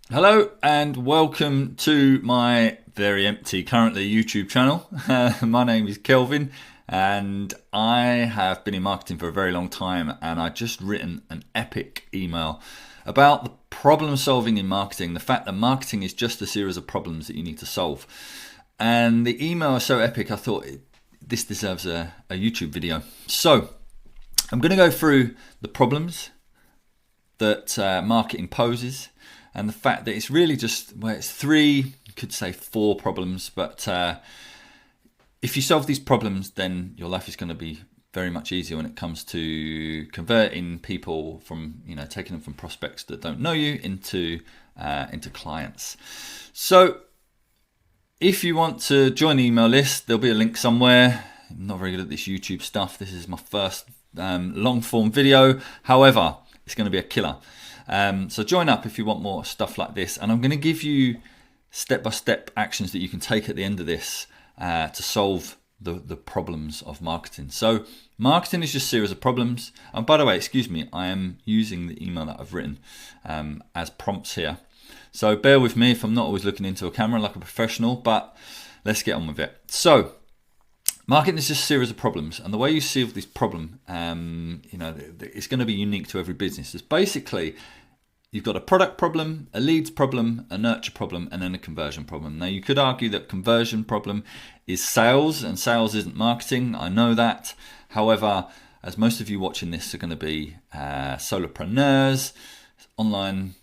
Hello and welcome to my very empty currently YouTube channel. My name is Kelvin and I have been in marketing for a very long time, and I just written an epic email about the problem solving in marketing, the fact that marketing is just a series of problems that you need to solve. And the email is so epic, I thought this deserves a YouTube video. So I'm going to go through the problems that marketing poses, and the fact that it's really just, well, it's three, you could say four problems, but if you solve these problems, then your life is going to be very much easier when it comes to converting people from, taking them from prospects that don't know you into clients. So if you want to join the email list, there'll be a link somewhere. I'm not very good at this YouTube stuff. This is my first long form video. However, it's going to be a killer. So join up if you want more stuff like this. And I'm going to give you step-by-step actions that you can take at the end of this to solve the problems of marketing. So marketing is just a series of problems. And by the way, excuse me, I am using the email that I've written as prompts here. So bear with me if I'm not always looking into a camera like a professional, but let's get on with it. So marketing is just a series of problems, and the way you solve this problem, it's going to be unique to every business. It's basically, you've got a product problem, a leads problem, a nurture problem, and then a conversion problem. Now, you could argue that conversion problem is sales, and sales isn't marketing. I know that. However, as most of you watching this are going to be solopreneurs, online,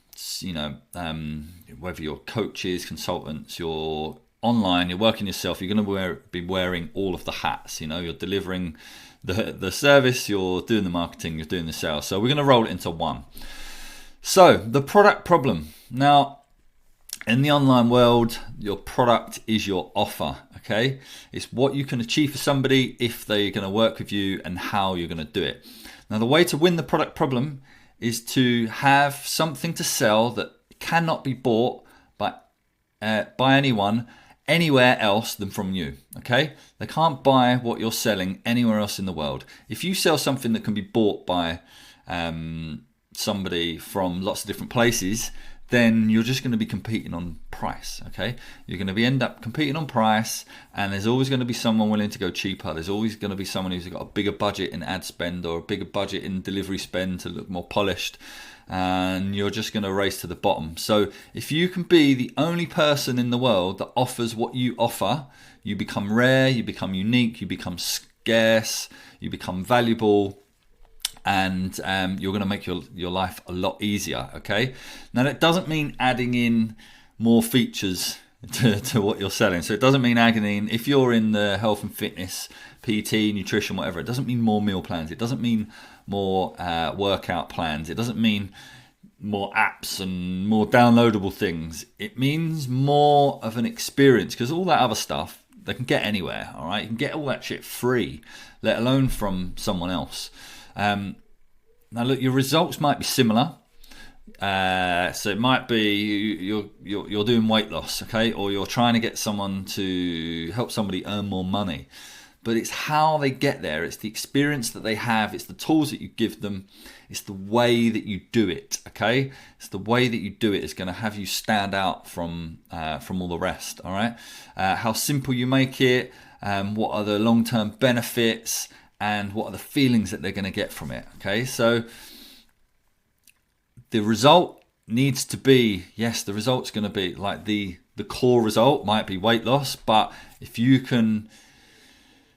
whether you're coaches, consultants, you're online, you're working yourself, you're going to be wearing all of the hats. You're delivering the service, you're doing the marketing, you're doing the sales. So we're going to roll it into one. So the product problem. Now, in the online world, your product is your offer, okay? It's what you can achieve for somebody if they're going to work with you and how you're going to do it. Now, the way to win the product problem is to have something to sell that cannot be bought by anyone anywhere else than from you, okay? They can't buy what you're selling anywhere else in the world. If you sell something that can be bought by somebody from lots of different places, then you're just going to be competing on price, okay? You're going to end up competing on price, and there's always going to be someone willing to go cheaper. There's always going to be someone who's got a bigger budget in ad spend or a bigger budget in delivery spend to look more polished, and you're just going to race to the bottom. So if you can be the only person in the world that offers what you offer, you become rare, you become unique, you become scarce, you become valuable, and you're going to make your life a lot easier, okay? Now, that doesn't mean adding in more features to what you're selling. So it doesn't mean adding in, if you're in the health and fitness, PT, nutrition, whatever, it doesn't mean more meal plans. It doesn't mean more workout plans. It doesn't mean more apps and more downloadable things. It means more of an experience, because all that other stuff, they can get anywhere, all right? You can get all that shit free, let alone from someone else. Now look, your results might be similar. So it might be you're doing weight loss, okay, or you're trying to get someone to help somebody earn more money. But it's how they get there. It's the experience that they have. It's the tools that you give them. It's the way that you do it, okay? It's the way that you do it is going to have you stand out from all the rest, all right? How simple you make it, what are the long-term benefits, and what are the feelings that they're going to get from it, okay? So the result needs to be, yes, the result's going to be like the core result might be weight loss, but if you can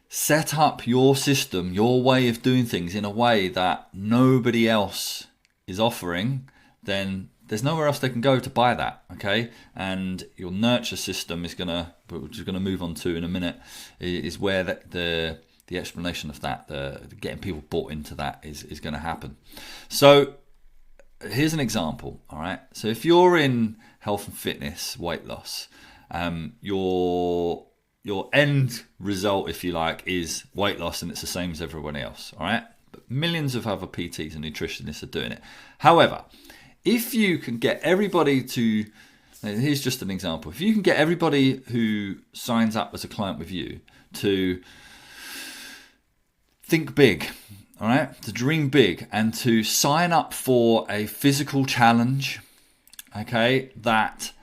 set up your system, your way of doing things in a way that nobody else is offering, then there's nowhere else they can go to buy that, okay? And your nurture system is which we're going to move on to in a minute, is where the explanation of that, the getting people bought into that is going to happen. So here's an example, all right? So if you're in health and fitness, weight loss, your end result, if you like, is weight loss, and it's the same as everyone else, all right? But millions of other PTs and nutritionists are doing it. However, if you can get everybody to, here's just an example, if you can get everybody who signs up as a client with you to think big, all right, to dream big, and to sign up for a physical challenge okay, that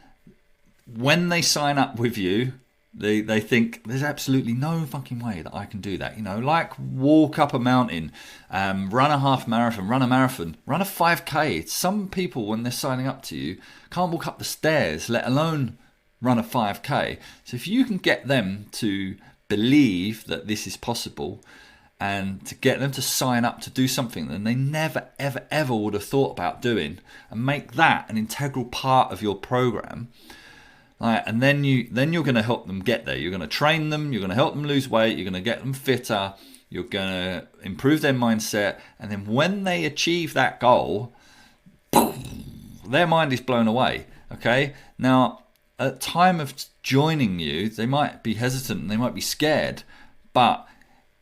when they sign up with you, they think there's absolutely no fucking way that I can do that. Like walk up a mountain, run a half marathon, run a marathon, run a 5K. Some people, when they're signing up to you, can't walk up the stairs, let alone run a 5K. So if you can get them to believe that this is possible and to get them to sign up to do something that they never, ever, ever would have thought about doing, and make that an integral part of your program, and then you're going to help them get there. You're going to train them. You're going to help them lose weight. You're going to get them fitter. You're going to improve their mindset. And then when they achieve that goal, their mind is blown away. Okay. Now, at time of joining you, they might be hesitant and they might be scared. But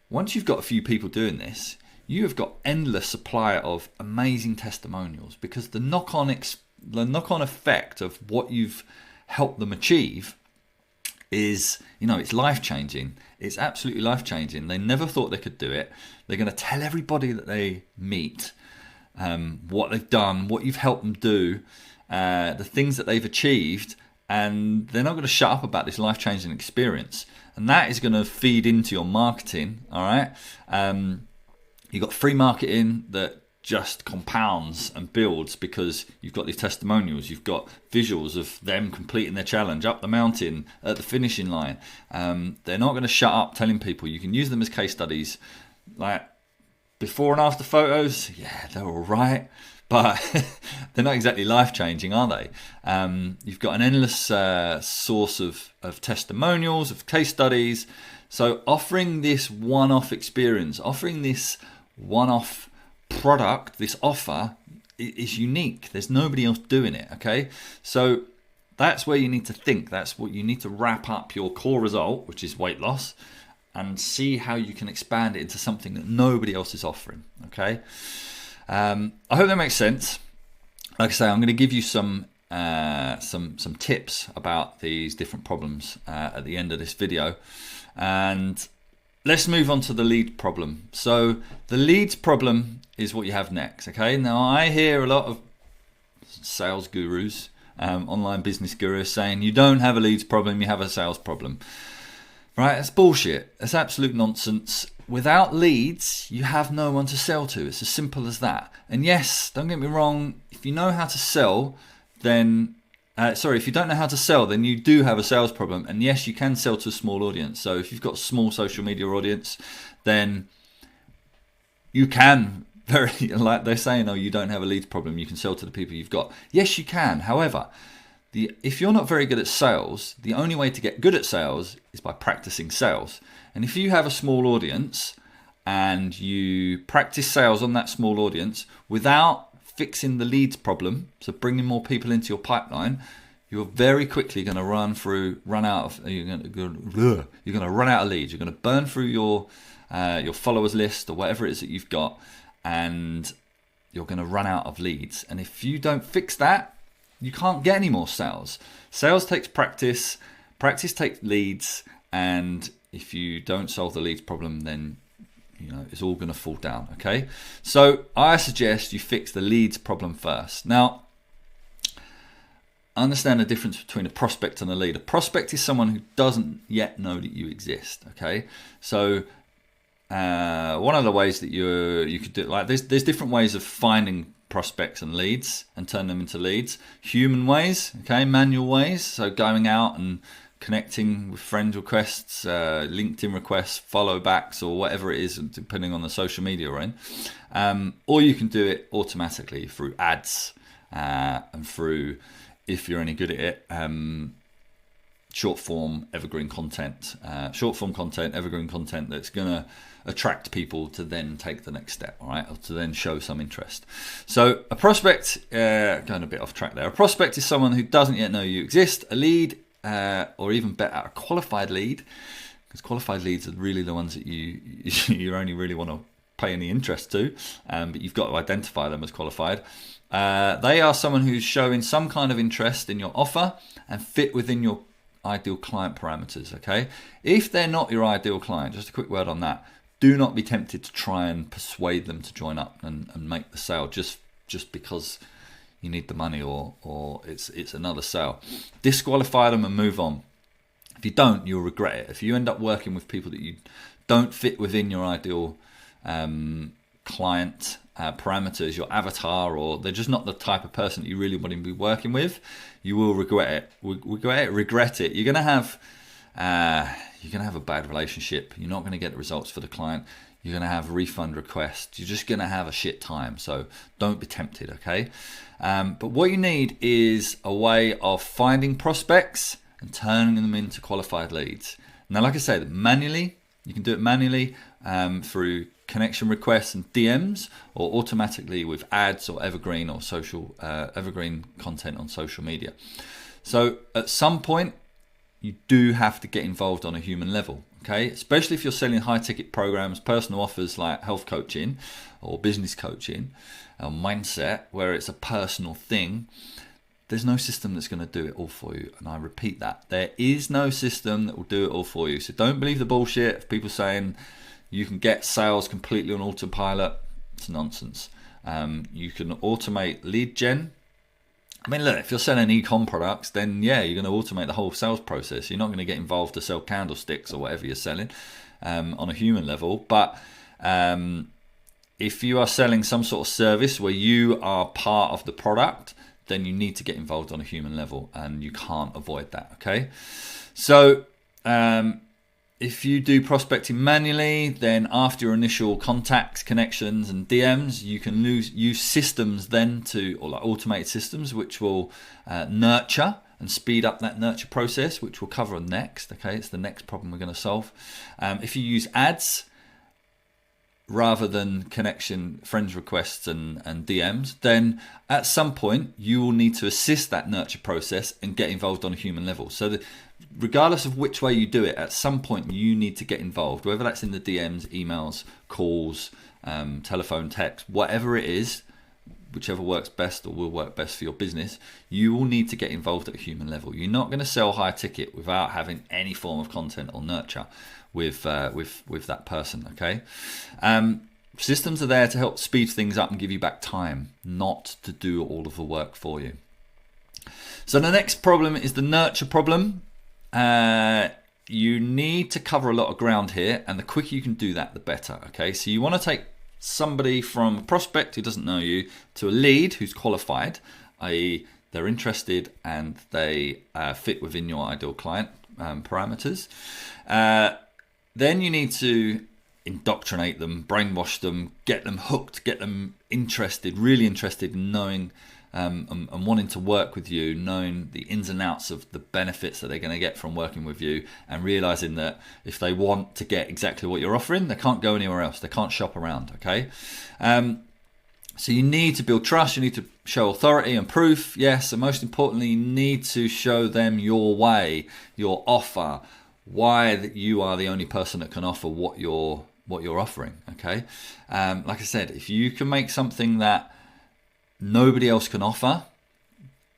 once you've got a few people doing this, you have got endless supply of amazing testimonials, because the knock-on effect of what you've help them achieve is, it's life-changing. It's absolutely life-changing. They never thought they could do it. They're going to tell everybody that they meet what they've done, what you've helped them do, the things that they've achieved, and they're not going to shut up about this life-changing experience. And that is going to feed into your marketing, all right? You've got free marketing that just compounds and builds because you've got these testimonials, you've got visuals of them completing their challenge up the mountain at the finishing line. They're not going to shut up telling people. You can use them as case studies, like before and after photos. Yeah, they're all right, but they're not exactly life-changing, are they? You've got an endless source of testimonials, of case studies. So offering this one-off experience, offering this one-off product, this offer is unique. There's nobody else doing it. Okay, so that's where you need to think. That's what you need to wrap up your core result, which is weight loss, and see how you can expand it into something that nobody else is offering. Okay, I hope that makes sense. Like I say, I'm going to give you some tips about these different problems at the end of this video, and let's move on to the lead problem. So the leads problem is what you have next. Okay, now I hear a lot of sales gurus, online business gurus saying you don't have a leads problem, you have a sales problem. Right? That's bullshit. That's absolute nonsense. Without leads, you have no one to sell to. It's as simple as that. And yes, don't get me wrong, if you know how to sell, then if you don't know how to sell, then you do have a sales problem. And yes, you can sell to a small audience. So if you've got a small social media audience, then you can, like they're saying, oh, you don't have a leads problem, you can sell to the people you've got. Yes, you can. However, if you're not very good at sales, the only way to get good at sales is by practicing sales. And if you have a small audience and you practice sales on that small audience without fixing the leads problem, so bringing more people into your pipeline, you're very quickly going to run out of leads. You're going to burn through your followers list or whatever it is that you've got, and you're going to run out of leads. And if you don't fix that, you can't get any more sales. Sales takes practice. Practice takes leads. And if you don't solve the leads problem, then it's all going to fall down. Okay, so I suggest you fix the leads problem first. Now, understand the difference between a prospect and a lead. A prospect is someone who doesn't yet know that you exist. Okay, so one of the ways that you could do, like there's different ways of finding prospects and leads and turn them into leads. Human ways, okay, manual ways. So going out and connecting with friend requests, LinkedIn requests, follow backs, or whatever it is, depending on the social media we're in. Or you can do it automatically through ads and through, if you're any good at it, short form evergreen content, evergreen content that's going to attract people to then take the next step, all right, or to then show some interest. So a prospect, going a bit off track there, a prospect is someone who doesn't yet know you exist. A lead, or even better, a qualified lead, because qualified leads are really the ones that you only really want to pay any interest to, but you've got to identify them as qualified. They are someone who's showing some kind of interest in your offer and fit within your ideal client parameters. Okay, if they're not your ideal client, just a quick word on that, do not be tempted to try and persuade them to join up and make the sale just because you need the money, or it's another sale. Disqualify them and move on. If you don't, you'll regret it. If you end up working with people that you don't fit within your ideal client parameters, your avatar, or they're just not the type of person that you really want to be working with, you will regret it. Regret it. You're gonna have a bad relationship. You're not going to get the results for the client. You're going to have refund requests. You're just going to have a shit time. So don't be tempted, okay? But what you need is a way of finding prospects and turning them into qualified leads. Now, like I said, manually, you can do it manually through connection requests and DMs, or automatically with ads or evergreen or social evergreen content on social media. So at some point, you do have to get involved on a human level, okay? Especially if you're selling high-ticket programs, personal offers like health coaching or business coaching or mindset, where it's a personal thing. There's no system that's going to do it all for you. And I repeat that. There is no system that will do it all for you. So don't believe the bullshit of people saying you can get sales completely on autopilot. It's nonsense. You can automate lead gen. I mean, look, if you're selling e-com products, then yeah, you're going to automate the whole sales process. You're not going to get involved to sell candlesticks or whatever you're selling on a human level. But if you are selling some sort of service where you are part of the product, then you need to get involved on a human level, and you can't avoid that, okay? So if you do prospecting manually, then after your initial contacts, connections, and DMs, you can use systems then or like automated systems, which will nurture and speed up that nurture process, which we'll cover next. Okay, it's the next problem we're going to solve. If you use ads rather than connection, friends requests, and DMs, then at some point you will need to assist that nurture process and get involved on a human level. So regardless of which way you do it, at some point you need to get involved, whether that's in the DMs, emails, calls, telephone, text, whatever it is, whichever works best or will work best for your business, you will need to get involved at a human level. You're not going to sell high ticket without having any form of content or nurture with that person, okay? Systems are there to help speed things up and give you back time, not to do all of the work for you. So the next problem is the nurture problem. You need to cover a lot of ground here, and the quicker you can do that, the better, okay? So you want to take somebody from a prospect who doesn't know you to a lead who's qualified, i.e. they're interested and they fit within your ideal client parameters. Then you need to indoctrinate them, brainwash them, get them hooked, get them interested, really interested in knowing and wanting to work with you, knowing the ins and outs of the benefits that they're going to get from working with you, and realizing that if they want to get exactly what you're offering, they can't go anywhere else. They can't shop around, okay? So you need to build trust. You need to show authority and proof, yes, and most importantly, you need to show them your way, your offer, why that you are the only person that can offer what you're offering, okay? Like I said, if you can make something that nobody else can offer,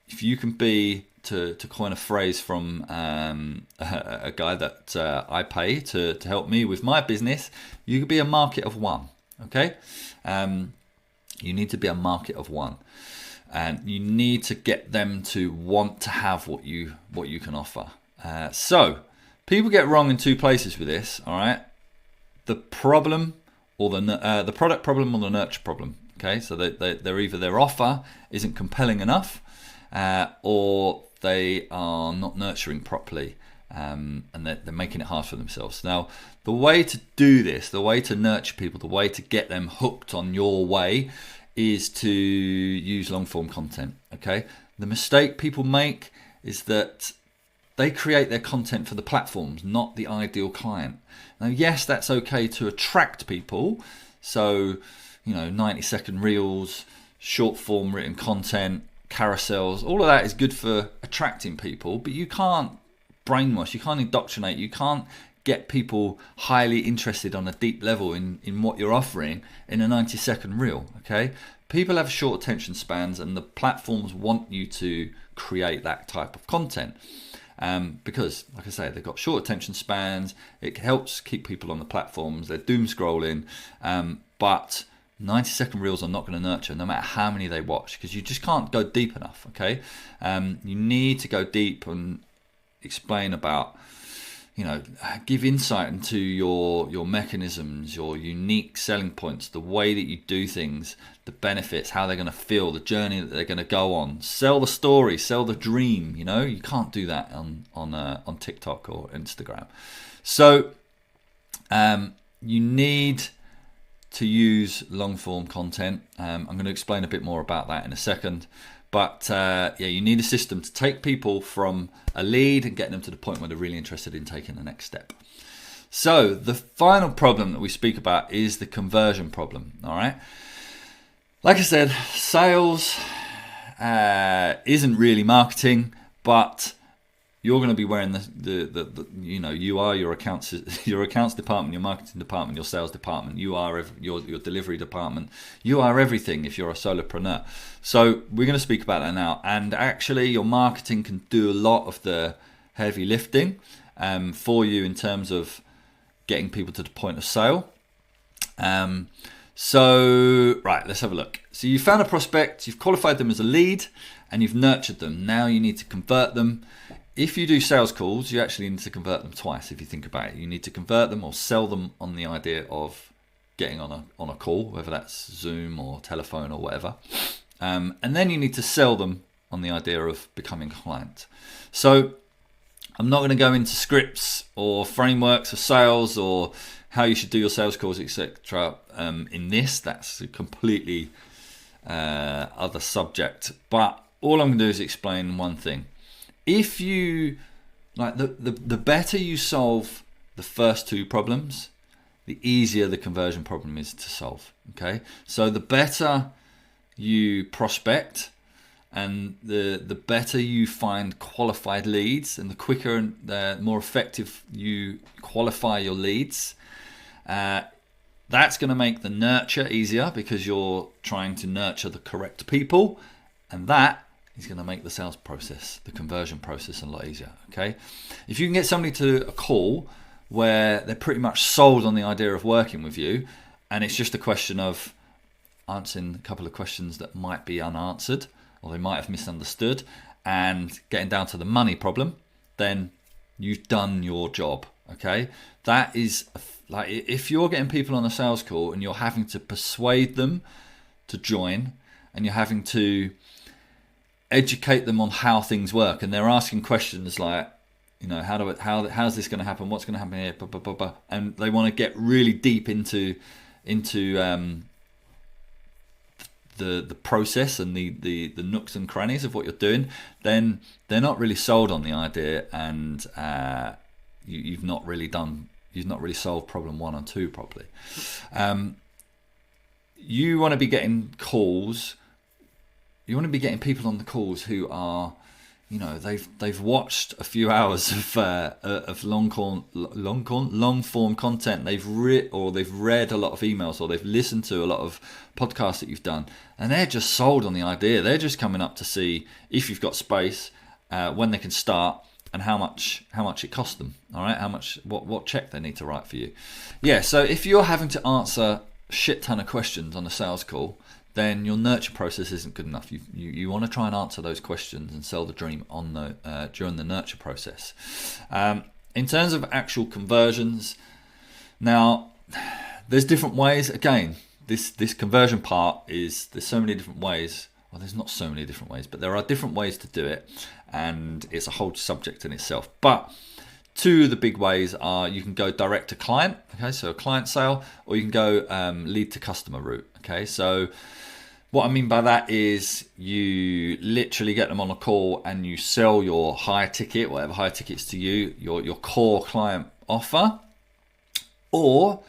if you can be, to coin a phrase from a guy that I pay to help me with my business, you could be a market of one, okay? You need to be a market of one, and you need to get them to want to have what you can offer. So people get wrong in two places with this, all right? The problem, or the product problem, or the nurture problem. Okay, so they're either their offer isn't compelling enough, or they are not nurturing properly, and they're making it hard for themselves. Now, the way to do this, the way to nurture people, the way to get them hooked on your way, is to use long form content. Okay, the mistake people make is that they create their content for the platforms, not the ideal client. Now, yes, that's okay to attract people. So, 90-second reels, short form written content, carousels, all of that is good for attracting people, but you can't brainwash, you can't indoctrinate, you can't get people highly interested on a deep level in what you're offering in a 90-second reel, okay? People have short attention spans, and the platforms want you to create that type of content. Because, like I say, they've got short attention spans. It helps keep people on the platforms. They're doom scrolling, but 90-second reels are not going to nurture no matter how many they watch, because you just can't go deep enough. Okay, you need to go deep and explain about, give insight into your mechanisms, your unique selling points, the way that you do things, the benefits, how they're going to feel, the journey that they're going to go on. Sell the story, sell the dream. You can't do that on TikTok or Instagram. So you need to use long form content. I'm going to explain a bit more about that in a second. But you need a system to take people from a lead and get them to the point where they're really interested in taking the next step. So the final problem that we speak about is the conversion problem. All right. Like I said, sales isn't really marketing, but you're going to be wearing you are your accounts department, your marketing department, your sales department. You are your delivery department. You are everything if you're a solopreneur. So we're going to speak about that now. And actually, your marketing can do a lot of the heavy lifting for you in terms of getting people to the point of sale. So let's have a look. So you found a prospect, you've qualified them as a lead, and you've nurtured them. Now you need to convert them. If you do sales calls, you actually need to convert them twice. If you think about it, you need to convert them or sell them on the idea of getting on a call, whether that's Zoom or telephone or whatever. And then you need to sell them on the idea of becoming a client. So I'm not going to go into scripts or frameworks of sales or how you should do your sales calls, etc. In this, that's a completely other subject. But all I'm going to do is explain one thing. If you the better you solve the first two problems, the easier the conversion problem is to solve. Okay, so the better you prospect and the better you find qualified leads, and the quicker and the more effective you qualify your leads, that's going to make the nurture easier because you're trying to nurture the correct people, and that is going to make the sales process, the conversion process, a lot easier. Okay, if you can get somebody to a call where they're pretty much sold on the idea of working with you, and it's just a question of answering a couple of questions that might be unanswered or they might have misunderstood, and getting down to the money problem, then you've done your job. Okay, that is like if you're getting people on a sales call and you're having to persuade them to join, and you're having to educate them on how things work, and they're asking questions like, how's this going to happen? What's going to happen here? Blah, blah, blah, blah. And they want to get really deep into the process and the nooks and crannies of what you're doing. Then they're not really sold on the idea, and you've not really solved problem 1 and 2 properly. You want to be getting calls. You want to be getting people on the calls who are, they've watched a few hours of long form content. They've read a lot of emails, or they've listened to a lot of podcasts that you've done, and they're just sold on the idea. They're just coming up to see if you've got space, when they can start, and how much it costs them. All right, what check they need to write for you. Yeah. So if you're having to answer a shit ton of questions on a sales call, then your nurture process isn't good enough. You want to try and answer those questions and sell the dream during the nurture process. In terms of actual conversions, now there's different ways. Again, this conversion part there's so many different ways. Well, there's not so many different ways, but there are different ways to do it, and it's a whole subject in itself. But two of the big ways are you can go direct to client, okay, so a client sale, or you can go lead to customer route. Okay, so what I mean by that is you literally get them on a call and you sell your high ticket, whatever high tickets to you, your core client offer, or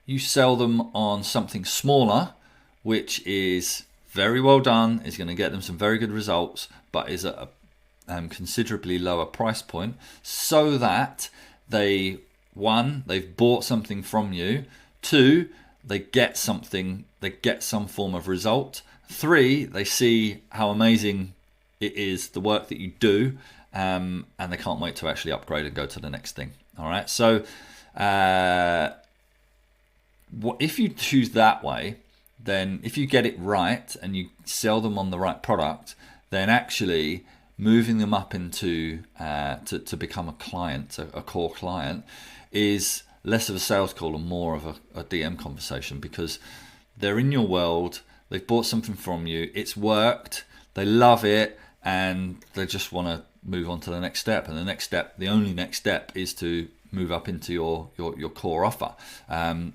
you sell them on something smaller, which is very well done, is going to get them some very good results, but is at a considerably lower price point, so that they've bought something from you, 2, they get some form of result, 3, they see how amazing it is, the work that you do, and they can't wait to actually upgrade and go to the next thing. All right, so if you choose that way, then if you get it right and you sell them on the right product, then actually moving them up into to become a client, a core client, is less of a sales call and more of a DM conversation, because they're in your world, they've bought something from you, it's worked, they love it, and they just want to move on to the next step. And the only next step is to move up into your core offer.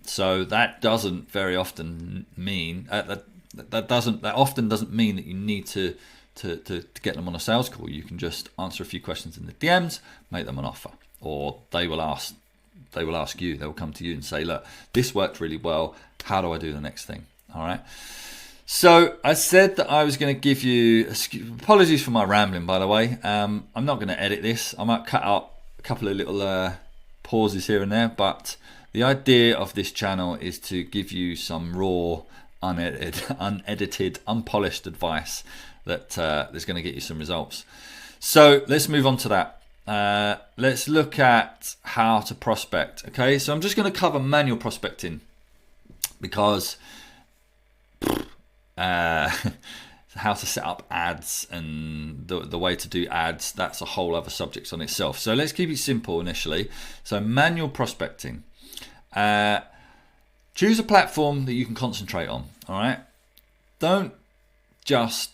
So that doesn't very often mean that often doesn't mean that you need to get them on a sales call. You can just answer a few questions in the DMs, make them an offer, or they will ask you. They will come to you and say, look, this worked really well. How do I do the next thing? All right. So I said that I was going to give you, apologies for my rambling, by the way. I'm not going to edit this. I might cut out a couple of little pauses here and there, but the idea of this channel is to give you some raw, unedited, unpolished advice that is going to get you some results. So let's move on to that. Let's look at how to prospect. Okay, so I'm just going to cover manual prospecting because how to set up ads and the way to do ads, that's a whole other subject on itself. So let's keep it simple initially. So manual prospecting. Choose a platform that you can concentrate on. All right, don't just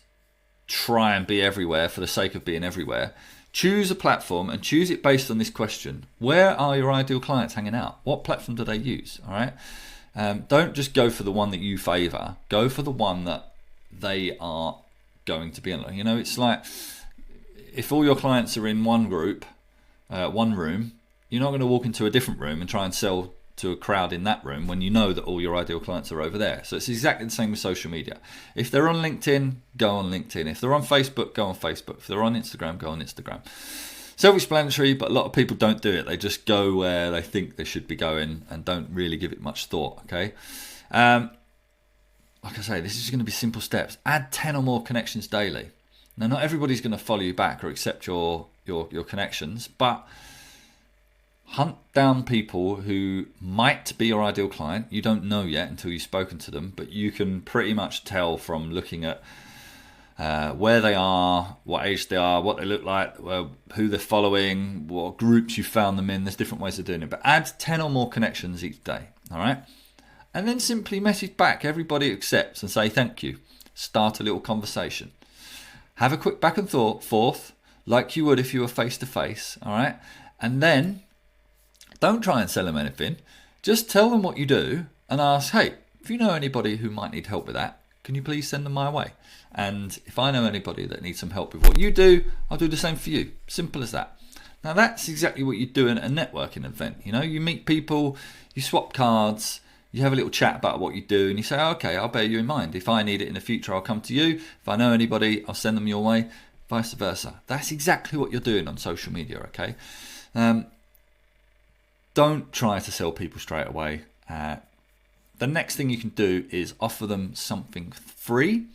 try and be everywhere for the sake of being everywhere. Choose a platform and choose it based on this question: where are your ideal clients hanging out? What platform do they use? All right. Don't just go for the one that you favor. Go for the one that they are going to be in. You know, it's like if all your clients are in one group, one room, you're not going to walk into a different room and try and sell to a crowd in that room when you know that all your ideal clients are over there. So it's exactly the same with social media. If they're on LinkedIn, go on LinkedIn. If they're on Facebook, go on Facebook. If they're on Instagram, go on Instagram. Self-explanatory, but a lot of people don't do it. They just go where they think they should be going and don't really give it much thought. Okay, like I say, this is going to be simple steps. Add 10 or more connections daily. Now, not everybody's going to follow you back or accept your connections, but hunt down people who might be your ideal client. You don't know yet until you've spoken to them, but you can pretty much tell from looking at where they are, what age they are, what they look like, who they're following, what groups you found them in. There's different ways of doing it, but add 10 or more connections each day. All right, and then simply message back everybody who accepts and say thank you. Start a little conversation. Have a quick back and forth like you would if you were face to face. All right, and then don't try and sell them anything. Just tell them what you do and ask, hey, if you know anybody who might need help with that, can you please send them my way? And if I know anybody that needs some help with what you do, I'll do the same for you. Simple as that. Now that's exactly what you do at a networking event. You know, you meet people, you swap cards, you have a little chat about what you do, and you say, okay, I'll bear you in mind. If I need it in the future, I'll come to you. If I know anybody, I'll send them your way, vice versa. That's exactly what you're doing on social media, okay? Don't try to sell people straight away. The next thing you can do is offer them something free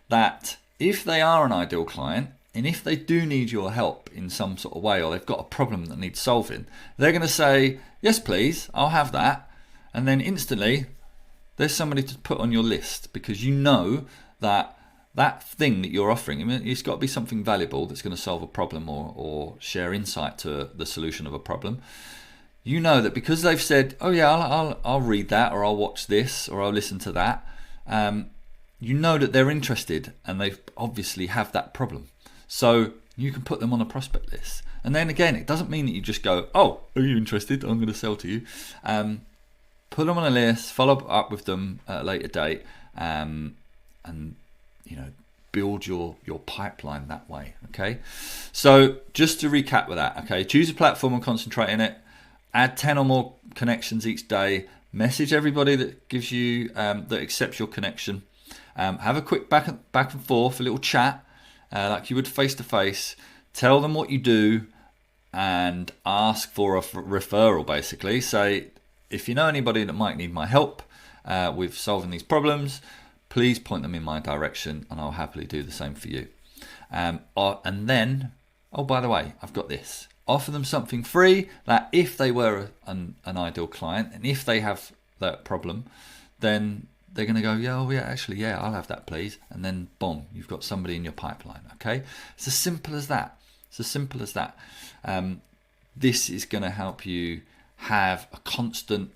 that if they are an ideal client and if they do need your help in some sort of way, or they've got a problem that needs solving, they're going to say, yes, please, I'll have that. And then instantly there's somebody to put on your list, because you know that that thing that you're offering, I mean, it's got to be something valuable that's going to solve a problem or share insight to the solution of a problem. You know that because they've said, oh yeah, I'll read that, or I'll watch this, or I'll listen to that. You know that they're interested and they obviously have that problem. So you can put them on a prospect list. And then again, it doesn't mean that you just go, oh, are you interested? I'm going to sell to you. Put them on a list, follow up with them at a later date, and you know, build your pipeline that way. Okay. So just to recap with that, okay, choose a platform and concentrate in it. Add 10 or more connections each day. Message everybody that gives you that accepts your connection. Have a quick back and forth, a little chat, like you would face to face. Tell them what you do, and ask for a referral. Basically, say, if you know anybody that might need my help with solving these problems, please point them in my direction, and I'll happily do the same for you. And then, oh, by the way, I've got this. Offer them something free that if they were an ideal client and if they have that problem, then they're going to go, yeah, oh yeah, actually, yeah, I'll have that, please. And then, boom, you've got somebody in your pipeline. Okay, it's as simple as that. It's as simple as that. This is going to help you have a constant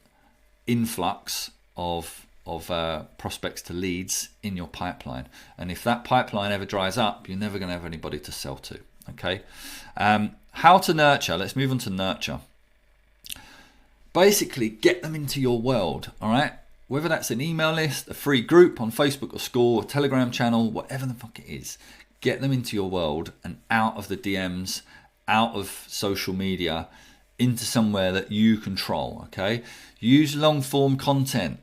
influx of prospects to leads in your pipeline. And if that pipeline ever dries up, you're never going to have anybody to sell to. Okay, how to nurture? Let's move on to nurture. Basically, get them into your world. All right, whether that's an email list, a free group on Facebook or School, a Telegram channel, whatever the fuck it is, get them into your world and out of the DMs, out of social media, into somewhere that you control. Okay, use long form content.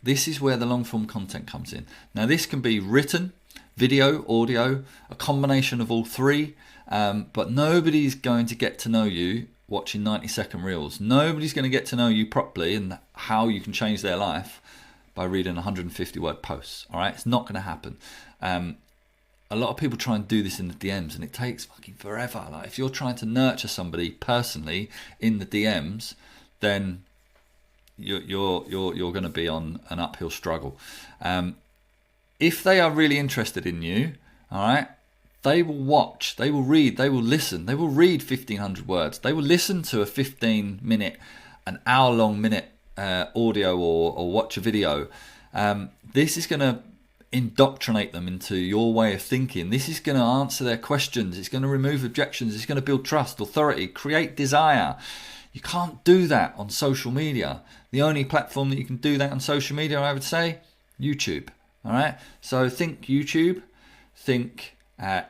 This is where the long form content comes in. Now, this can be written, video, audio, a combination of all three, but nobody's going to get to know you watching 90-second reels. Nobody's going to get to know you properly and how you can change their life by reading 150-word posts. All right, it's not going to happen. A lot of people try and do this in the DMs, and it takes fucking forever. Like, if you're trying to nurture somebody personally in the DMs, then you're going to be on an uphill struggle. If they are really interested in you, all right, they will watch, they will read, they will listen, they will read 1,500 words, they will listen to a 15-minute, an hour-long minute audio or watch a video. This is going to indoctrinate them into your way of thinking. This is going to answer their questions. It's going to remove objections. It's going to build trust, authority, create desire. You can't do that on social media. The only platform that you can do that on social media, I would say, YouTube. All right. So think YouTube, think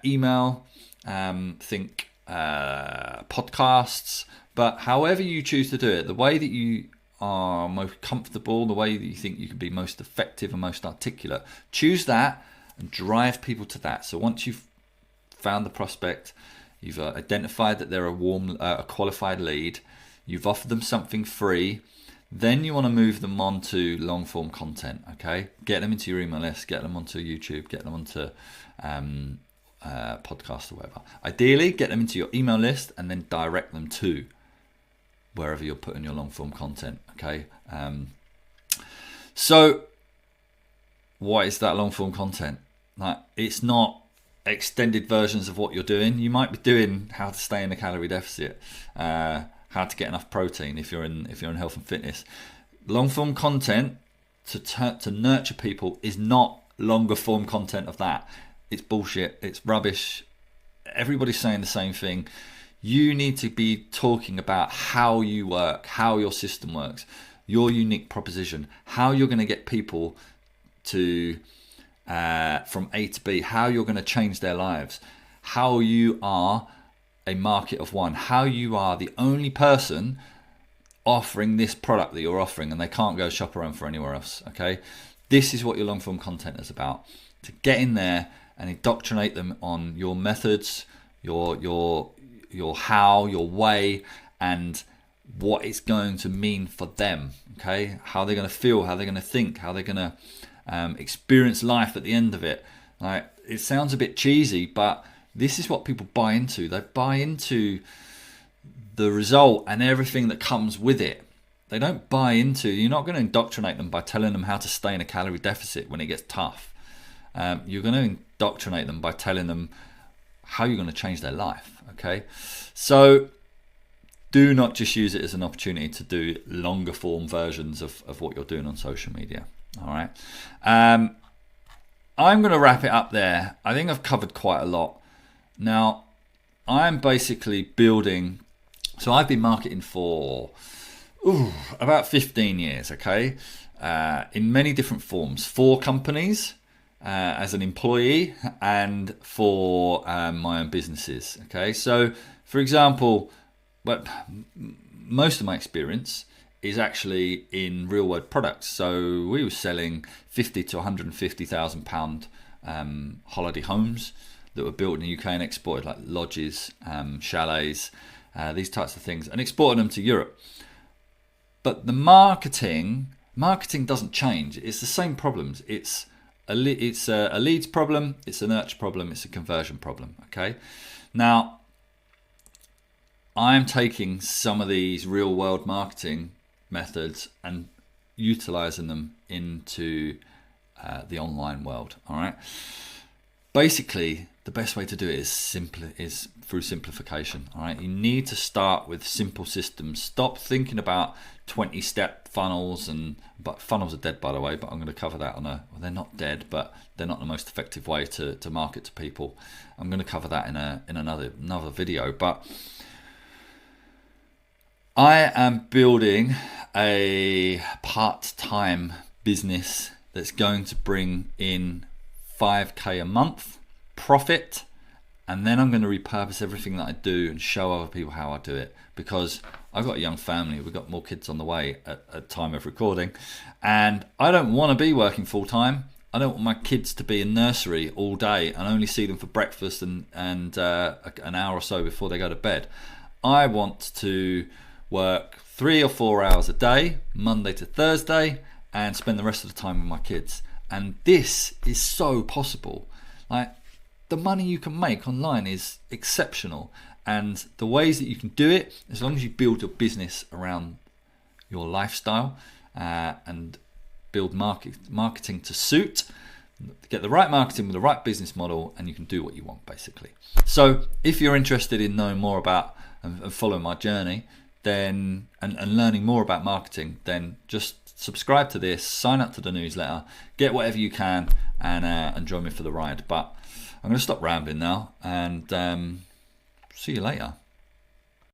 email, think podcasts. But however you choose to do it, the way that you are most comfortable, the way that you think you can be most effective and most articulate, choose that and drive people to that. So once you've found the prospect, you've identified that they're a qualified lead, you've offered them something free, then you want to move them on to long form content. Okay, get them into your email list, get them onto YouTube, get them onto podcast or whatever. Ideally, get them into your email list and then direct them to wherever you're putting your long form content. Okay, so what is that long form content? Like, it's not extended versions of what you're doing. You might be doing how to stay in a calorie deficit, how to get enough protein if you're in health and fitness. Long form content to nurture people is not longer form content of that. It's bullshit. It's rubbish. Everybody's saying the same thing. You need to be talking about how you work, how your system works, your unique proposition, how you're going to get people to from A to B, how you're going to change their lives, how you are a market of one, how you are the only person offering this product that you're offering and they can't go shop around for anywhere else. Okay, this is what your long form content is about, to get in there and indoctrinate them on your methods, your how, your way, and what it's going to mean for them. Okay, how they're going to feel, how they're going to think, how they're going to experience life at the end of it. Like, it sounds a bit cheesy, but this is what people buy into. They buy into the result and everything that comes with it. They don't buy into, you're not going to indoctrinate them by telling them how to stay in a calorie deficit when it gets tough. You're going to indoctrinate them by telling them how you're going to change their life. Okay, so do not just use it as an opportunity to do longer form versions of what you're doing on social media. All right, I'm going to wrap it up there. I think I've covered quite a lot. Now, I'm basically building, so I've been marketing for about 15 years, okay, in many different forms, for companies, as an employee, and for my own businesses. Okay, so for example, but most of my experience is actually in real world products. So we were selling 50 to 150,000 pound holiday homes that were built in the UK and exported, like lodges, chalets, these types of things, and exporting them to Europe. But the marketing doesn't change. It's the same problems. It's a leads problem, it's a nurture problem, it's a conversion problem. Okay, now I'm taking some of these real world marketing methods and utilizing them into the online world. All right. Basically, the best way to do it is through simplification. All right. You need to start with simple systems. Stop thinking about 20-step funnels, but funnels are dead, by the way. But I'm going to cover that well, they're not dead, but they're not the most effective way to market to people. I'm going to cover that in another video. But I am building a part-time business that's going to bring in 5k a month profit, and then I'm going to repurpose everything that I do and show other people how I do it, because I've got a young family. We've got more kids on the way at time of recording, and I don't want to be working full-time. I don't want my kids to be in nursery all day and only see them for breakfast and an hour or so before they go to bed. I want to work 3 or 4 hours a day, Monday to Thursday, and spend the rest of the time with my kids. And this is so possible. Like, the money you can make online is exceptional, and the ways that you can do it, as long as you build your business around your lifestyle and build marketing to suit, get the right marketing with the right business model, and you can do what you want, basically. So if you're interested in knowing more about and following my journey, then and learning more about marketing, then just subscribe to this, sign up to the newsletter, get whatever you can, and join me for the ride. But I'm going to stop rambling now, and see you later.